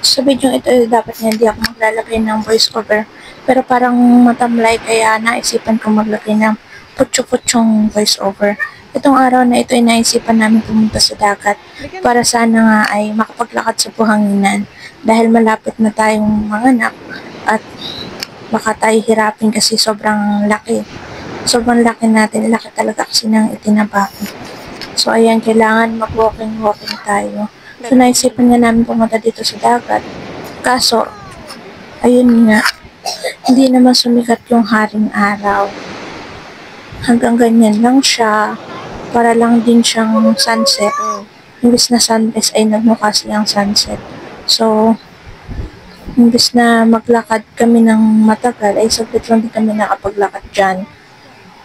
Sa video ito, dapat nga hindi ako maglalagay ng voice over. Pero parang matamlay kaya naisipan ko maglagay ng putyo-putyong voice over. Itong araw na ito ay naisipan namin pumunta sa dagat para sana nga ay makapaglakad sa buhanginan dahil malapit na tayong manganak at baka tayo hirapin kasi sobrang laki. Sobrang laki natin, laki talaga kasi ng itinaba ko. So ayan, kailangan mag-walking tayo. So naisipan nga namin pumunta dito sa dagat. Kaso, ayun nga, hindi naman sumikat yung haring araw. Hanggang ganyan lang siya. Para lang din siyang sunset. Imbis na sunrise ay nagmukha siyang sunset. So, imbis na maglakad kami ng matagal, ay saglit lang din kami nakapaglakad dyan.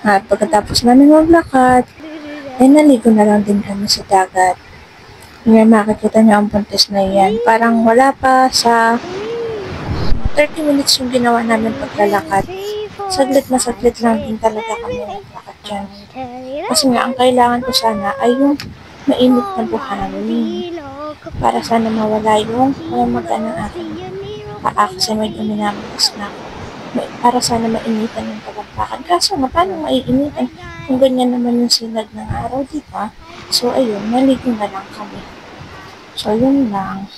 At pagkatapos namin maglakad, ay naligo na lang din kami sa dagat. Ngayon makikita niyo ang buntis na yan. Parang wala pa sa 30 minutes yung ginawa namin paglalakad. Saglit na saglit lang din talaga kami naglakad dyan. Kasi nga, ang kailangan ko sana ay yung mainit na buhangin. Para sana mawala yung pamamaga ng aking paa kasi medyo minamagas na. Para sana mainitan yung talampakan. Kaso nga, paano maiinitan kung ganyan naman yung sinag ng araw, di ba? So, ayun, naligo na lang kami. So, yun lang.